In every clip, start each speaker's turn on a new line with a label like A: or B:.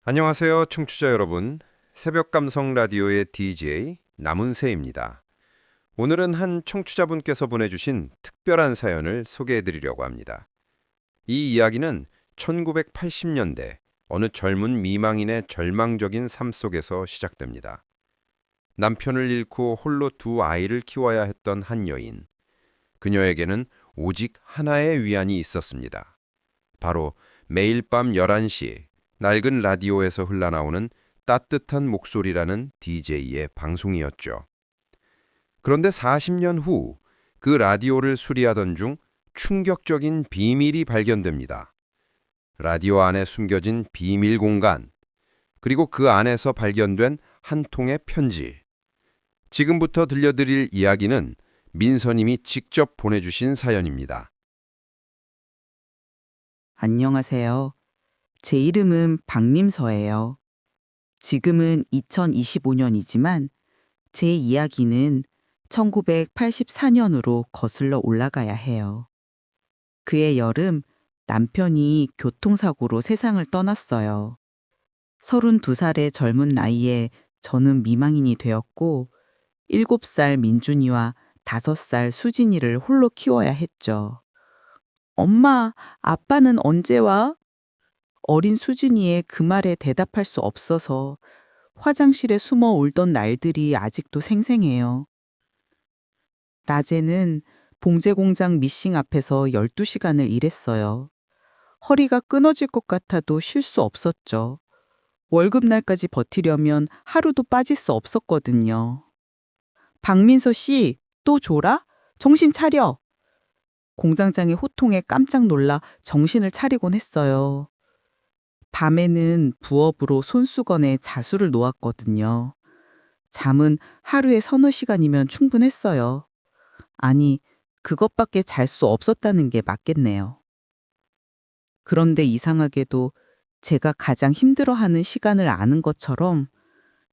A: 안녕하세요, 청취자 여러분. 새벽 감성 라디오의 DJ 남은세입니다. 오늘은 한 청취자분께서 보내주신 특별한 사연을 소개해드리려고 합니다. 이 이야기는 1980년대 어느 젊은 미망인의 절망적인 삶 속에서 시작됩니다. 남편을 잃고 홀로 두 아이를 키워야 했던 한 여인. 그녀에게는 오직 하나의 위안이 있었습니다. 바로 매일 밤 11시 낡은 라디오에서 흘러나오는 따뜻한 목소리라는 DJ의 방송이었죠. 그런데 40년 후 그 라디오를 수리하던 중 충격적인 비밀이 발견됩니다. 라디오 안에 숨겨진 비밀 공간, 그리고 그 안에서 발견된 한 통의 편지. 지금부터 들려드릴 이야기는 민서님이 직접 보내주신 사연입니다.
B: 안녕하세요. 제 이름은 박림서예요. 지금은 2025년이지만 제 이야기는 1984년으로 거슬러 올라가야 해요. 그해 여름 남편이 교통사고로 세상을 떠났어요. 32살의 젊은 나이에 저는 미망인이 되었고 7살 민준이와 5살 수진이를 홀로 키워야 했죠. 엄마, 아빠는 언제 와? 어린 수진이의 그 말에 대답할 수 없어서 화장실에 숨어 울던 날들이 아직도 생생해요. 낮에는 봉제 공장 미싱 앞에서 12시간을 일했어요. 허리가 끊어질 것 같아도 쉴 수 없었죠. 월급날까지 버티려면 하루도 빠질 수 없었거든요. 박민서 씨, 또 졸아? 정신 차려! 공장장의 호통에 깜짝 놀라 정신을 차리곤 했어요. 밤에는 부업으로 손수건에 자수를 놓았거든요. 잠은 하루에 서너 시간이면 충분했어요. 아니, 그것밖에 잘 수 없었다는 게 맞겠네요. 그런데 이상하게도 제가 가장 힘들어하는 시간을 아는 것처럼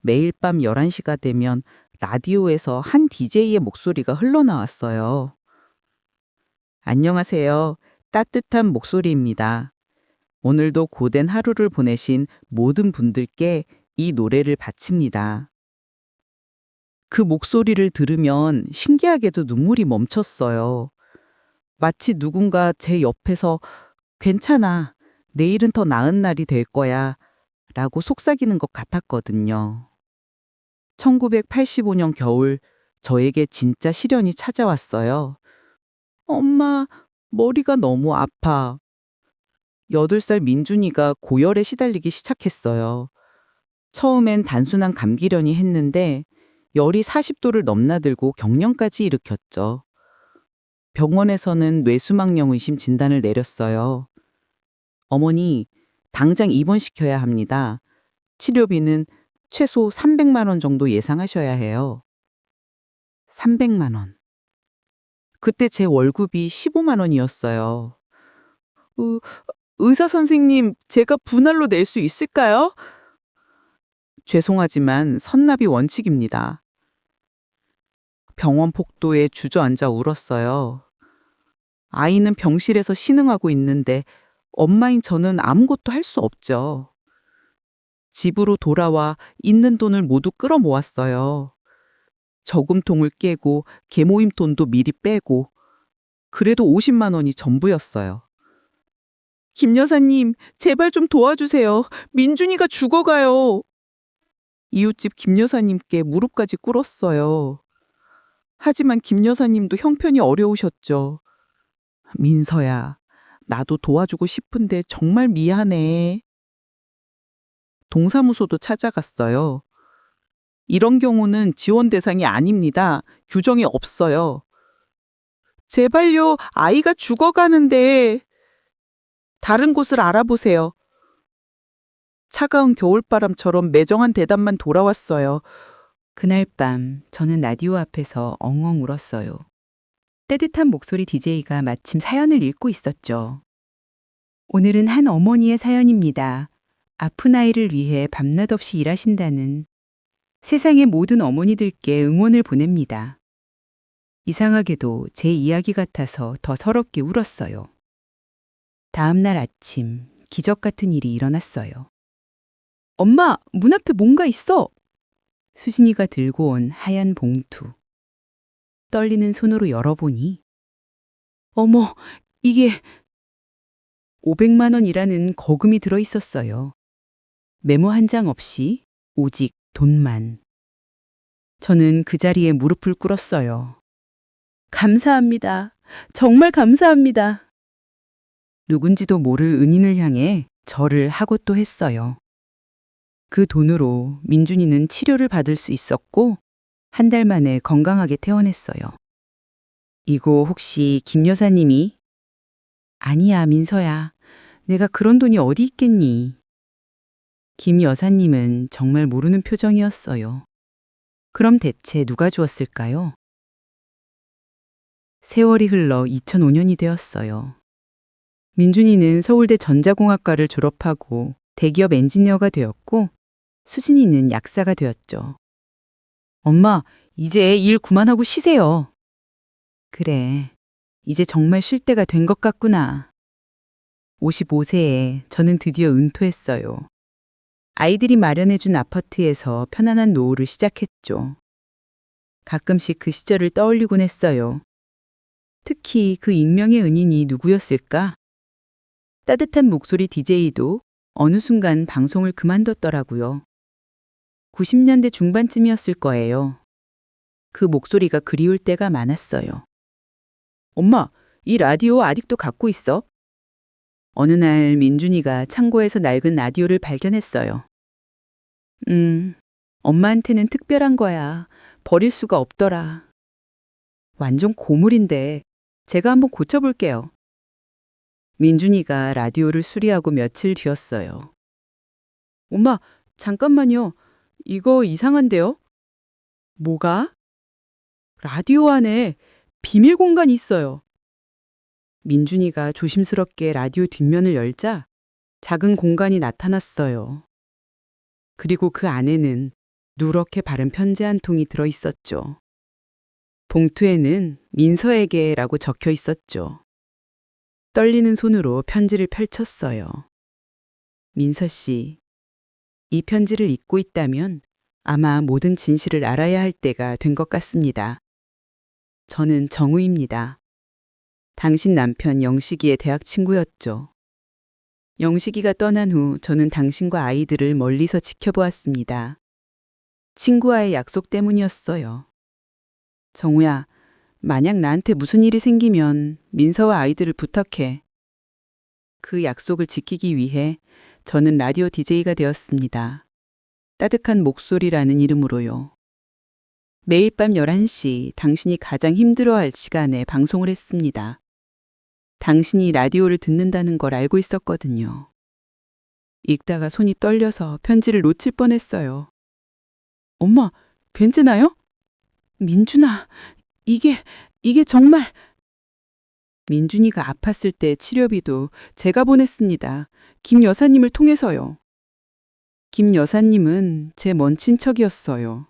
B: 매일 밤 11시가 되면 라디오에서 한 DJ의 목소리가 흘러나왔어요. 안녕하세요. 따뜻한 목소리입니다. 오늘도 고된 하루를 보내신 모든 분들께 이 노래를 바칩니다. 그 목소리를 들으면 신기하게도 눈물이 멈췄어요. 마치 누군가 제 옆에서 괜찮아, 내일은 더 나은 날이 될 거야 라고 속삭이는 것 같았거든요. 1985년 겨울 저에게 진짜 시련이 찾아왔어요. 엄마, 머리가 너무 아파. 8살 민준이가 고열에 시달리기 시작했어요. 처음엔 단순한 감기려니 했는데 열이 40도를 넘나들고 경련까지 일으켰죠. 병원에서는 뇌수막염 의심 진단을 내렸어요. 어머니, 당장 입원시켜야 합니다. 치료비는 최소 300만 원 정도 예상하셔야 해요. 300만 원. 그때 제 월급이 15만 원이었어요. 의사 선생님, 제가 분할로 낼 수 있을까요? 죄송하지만 선납이 원칙입니다. 병원 복도에 주저앉아 울었어요. 아이는 병실에서 신음하고 있는데 엄마인 저는 아무것도 할 수 없죠. 집으로 돌아와 있는 돈을 모두 끌어모았어요. 저금통을 깨고 계모임 돈도 미리 빼고 그래도 50만 원이 전부였어요. 김 여사님, 제발 좀 도와주세요. 민준이가 죽어가요. 이웃집 김 여사님께 무릎까지 꿇었어요. 하지만 김 여사님도 형편이 어려우셨죠. 민서야, 나도 도와주고 싶은데 정말 미안해. 동사무소도 찾아갔어요. 이런 경우는 지원 대상이 아닙니다. 규정이 없어요. 제발요, 아이가 죽어가는데. 다른 곳을 알아보세요. 차가운 겨울바람처럼 매정한 대답만 돌아왔어요. 그날 밤 저는 라디오 앞에서 엉엉 울었어요. 따뜻한 목소리 DJ가 마침 사연을 읽고 있었죠. 오늘은 한 어머니의 사연입니다. 아픈 아이를 위해 밤낮 없이 일하신다는 세상의 모든 어머니들께 응원을 보냅니다. 이상하게도 제 이야기 같아서 더 서럽게 울었어요. 다음 날 아침 기적 같은 일이 일어났어요. 엄마, 문 앞에 뭔가 있어! 수진이가 들고 온 하얀 봉투. 떨리는 손으로 열어보니, 어머, 이게 500만 원이라는 거금이 들어있었어요. 메모 한 장 없이 오직 돈만. 저는 그 자리에 무릎을 꿇었어요. 감사합니다. 정말 감사합니다. 누군지도 모를 은인을 향해 절을 하고 또 했어요. 그 돈으로 민준이는 치료를 받을 수 있었고 한 달 만에 건강하게 퇴원했어요. 이거 혹시 김 여사님이? 아니야, 민서야. 내가 그런 돈이 어디 있겠니? 김 여사님은 정말 모르는 표정이었어요. 그럼 대체 누가 주었을까요? 세월이 흘러 2005년이 되었어요. 민준이는 서울대 전자공학과를 졸업하고 대기업 엔지니어가 되었고 수진이는 약사가 되었죠. 엄마, 이제 일 그만하고 쉬세요. 그래, 이제 정말 쉴 때가 된 것 같구나. 55세에 저는 드디어 은퇴했어요. 아이들이 마련해준 아파트에서 편안한 노후를 시작했죠. 가끔씩 그 시절을 떠올리곤 했어요. 특히 그 익명의 은인이 누구였을까? 따뜻한 목소리 DJ도 어느 순간 방송을 그만뒀더라고요. 90년대 중반쯤이었을 거예요. 그 목소리가 그리울 때가 많았어요. 엄마, 이 라디오 아직도 갖고 있어? 어느 날 민준이가 창고에서 낡은 라디오를 발견했어요. 엄마한테는 특별한 거야. 버릴 수가 없더라. 완전 고물인데 제가 한번 고쳐볼게요. 민준이가 라디오를 수리하고 며칠 뒤였어요. 엄마, 잠깐만요. 이거 이상한데요? 뭐가? 라디오 안에 비밀 공간이 있어요. 민준이가 조심스럽게 라디오 뒷면을 열자 작은 공간이 나타났어요. 그리고 그 안에는 누렇게 바른 편지 한 통이 들어 있었죠. 봉투에는 민서에게라고 적혀 있었죠. 떨리는 손으로 편지를 펼쳤어요. 민서 씨, 이 편지를 읽고 있다면 아마 모든 진실을 알아야 할 때가 된 것 같습니다. 저는 정우입니다. 당신 남편 영식이의 대학 친구였죠. 영식이가 떠난 후 저는 당신과 아이들을 멀리서 지켜보았습니다. 친구와의 약속 때문이었어요. 정우야, 만약 나한테 무슨 일이 생기면 민서와 아이들을 부탁해. 그 약속을 지키기 위해 저는 라디오 DJ가 되었습니다. 따뜻한 목소리라는 이름으로요. 매일 밤 11시 당신이 가장 힘들어할 시간에 방송을 했습니다. 당신이 라디오를 듣는다는 걸 알고 있었거든요. 읽다가 손이 떨려서 편지를 놓칠 뻔했어요. 엄마, 괜찮아요? 민준아, 이게 정말... 민준이가 아팠을 때 치료비도 제가 보냈습니다. 김 여사님을 통해서요. 김 여사님은 제 먼 친척이었어요.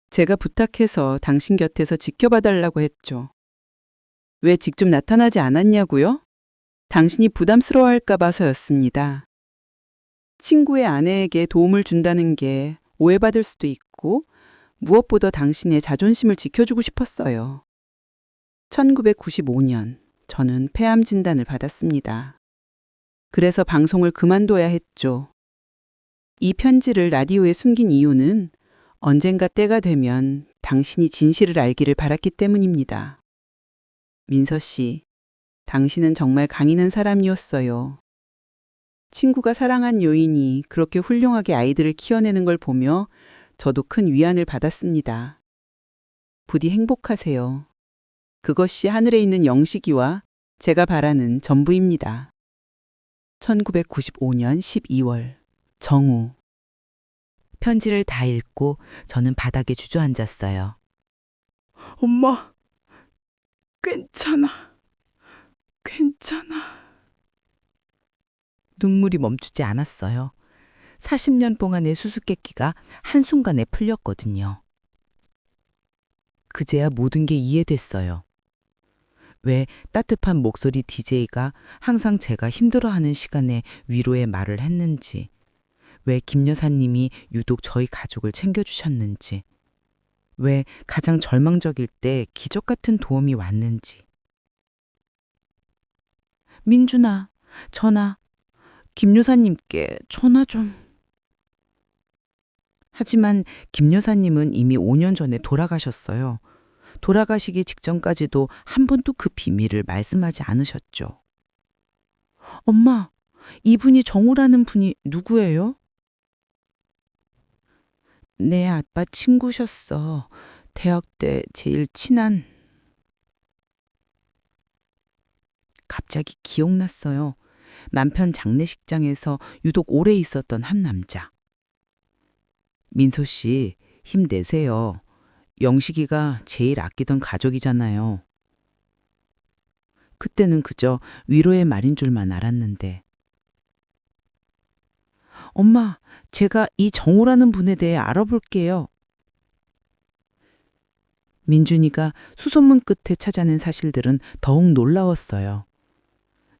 B: 제가 부탁해서 당신 곁에서 지켜봐달라고 했죠. 왜 직접 나타나지 않았냐고요? 당신이 부담스러워할까 봐서였습니다. 친구의 아내에게 도움을 준다는 게 오해받을 수도 있고 무엇보다 당신의 자존심을 지켜주고 싶었어요. 1995년 저는 폐암 진단을 받았습니다. 그래서 방송을 그만둬야 했죠. 이 편지를 라디오에 숨긴 이유는 언젠가 때가 되면 당신이 진실을 알기를 바랐기 때문입니다. 민서 씨, 당신은 정말 강인한 사람이었어요. 친구가 사랑한 여인이 그렇게 훌륭하게 아이들을 키워내는 걸 보며 저도 큰 위안을 받았습니다. 부디 행복하세요. 그것이 하늘에 있는 영식이와 제가 바라는 전부입니다. 1995년 12월 정우. 편지를 다 읽고 저는 바닥에 주저앉았어요. 엄마, 괜찮아. 눈물이 멈추지 않았어요. 40년 동안의 수수께끼가 한순간에 풀렸거든요. 그제야 모든 게 이해됐어요. 왜 따뜻한 목소리 DJ가 항상 제가 힘들어하는 시간에 위로의 말을 했는지, 왜 김 여사님이 유독 저희 가족을 챙겨주셨는지, 왜 가장 절망적일 때 기적 같은 도움이 왔는지. 민준아, 전화. 김 여사님께 전화 좀. 하지만 김 여사님은 이미 5년 전에 돌아가셨어요. 돌아가시기 직전까지도 한 번도 그 비밀을 말씀하지 않으셨죠. 엄마, 이분이 정우라는 분이 누구예요? 내 아빠 친구셨어. 대학 때 제일 친한. 갑자기 기억났어요. 남편 장례식장에서 유독 오래 있었던 한 남자. 민소 씨, 힘내세요. 영식이가 제일 아끼던 가족이잖아요. 그때는 그저 위로의 말인 줄만 알았는데. 엄마, 제가 이 정우라는 분에 대해 알아볼게요. 민준이가 수소문 끝에 찾아낸 사실들은 더욱 놀라웠어요.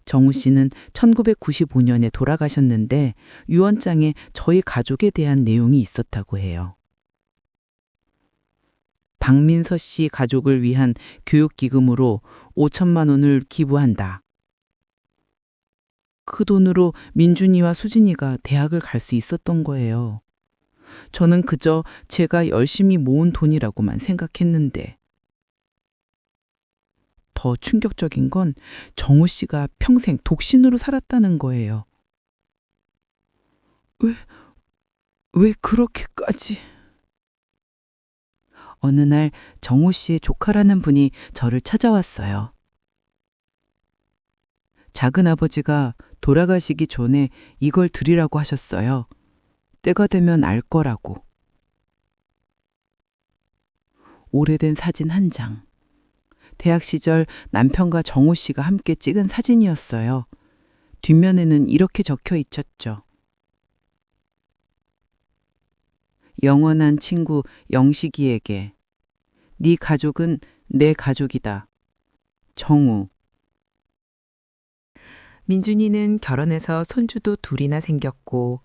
B: 정우 씨는 1995년에 돌아가셨는데 유언장에 저희 가족에 대한 내용이 있었다고 해요. 박민서 씨 가족을 위한 교육기금으로 5천만 원을 기부한다. 그 돈으로 민준이와 수진이가 대학을 갈 수 있었던 거예요. 저는 그저 제가 열심히 모은 돈이라고만 생각했는데. 더 충격적인 건 정우 씨가 평생 독신으로 살았다는 거예요. 왜 그렇게까지? 어느 날 정우 씨의 조카라는 분이 저를 찾아왔어요. 작은 아버지가 돌아가시기 전에 이걸 드리라고 하셨어요. 때가 되면 알 거라고. 오래된 사진 한 장. 대학 시절 남편과 정우 씨가 함께 찍은 사진이었어요. 뒷면에는 이렇게 적혀 있었죠. 영원한 친구 영식이에게 네 가족은 내 가족이다. 정우. 민준이는 결혼해서 손주도 둘이나 생겼고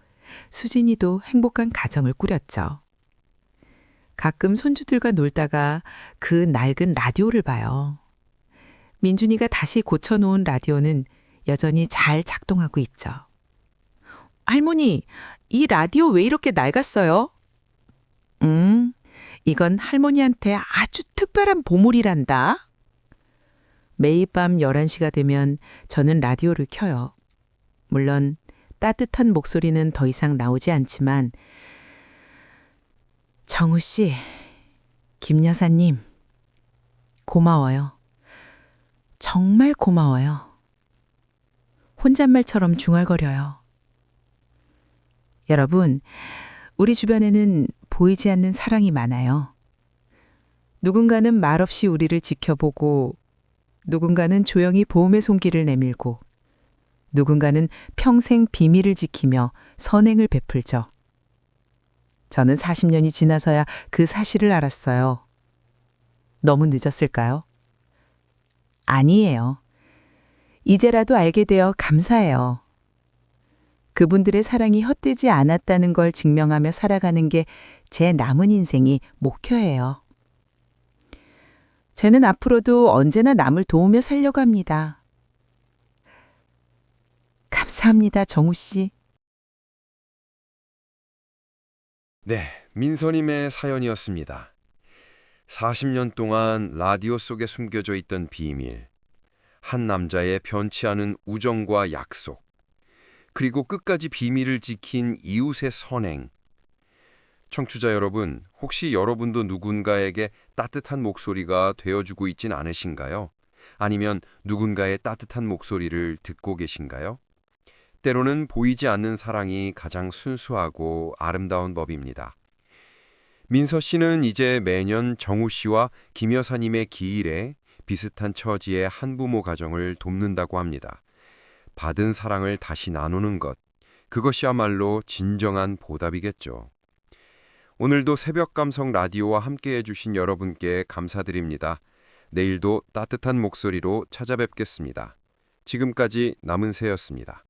B: 수진이도 행복한 가정을 꾸렸죠. 가끔 손주들과 놀다가 그 낡은 라디오를 봐요. 민준이가 다시 고쳐놓은 라디오는 여전히 잘 작동하고 있죠. 할머니, 이 라디오 왜 이렇게 낡았어요? 이건 할머니한테 아주 특별한 보물이란다. 매일 밤 11시가 되면 저는 라디오를 켜요. 물론 따뜻한 목소리는 더 이상 나오지 않지만 정우 씨, 김 여사님, 고마워요. 정말 고마워요. 혼잣말처럼 중얼거려요. 여러분, 우리 주변에는 보이지 않는 사랑이 많아요. 누군가는 말없이 우리를 지켜보고, 누군가는 조용히 보험의 손길을 내밀고, 누군가는 평생 비밀을 지키며 선행을 베풀죠. 저는 40년이 지나서야 그 사실을 알았어요. 너무 늦었을까요? 아니에요. 이제라도 알게 되어 감사해요. 그분들의 사랑이 헛되지 않았다는 걸 증명하며 살아가는 게 제 남은 인생이 목표예요. 쟤는 앞으로도 언제나 남을 도우며 살려고 합니다. 감사합니다, 정우 씨.
A: 네, 민서님의 사연이었습니다. 40년 동안 라디오 속에 숨겨져 있던 비밀, 한 남자의 변치 않은 우정과 약속, 그리고 끝까지 비밀을 지킨 이웃의 선행. 청취자 여러분, 혹시 여러분도 누군가에게 따뜻한 목소리가 되어주고 있진 않으신가요? 아니면 누군가의 따뜻한 목소리를 듣고 계신가요? 때로는 보이지 않는 사랑이 가장 순수하고 아름다운 법입니다. 민서 씨는 이제 매년 정우 씨와 김 여사님의 기일에 비슷한 처지의 한부모 가정을 돕는다고 합니다. 받은 사랑을 다시 나누는 것, 그것이야말로 진정한 보답이겠죠. 오늘도 새벽 감성 라디오와 함께해 주신 여러분께 감사드립니다. 내일도 따뜻한 목소리로 찾아뵙겠습니다. 지금까지 남은새였습니다.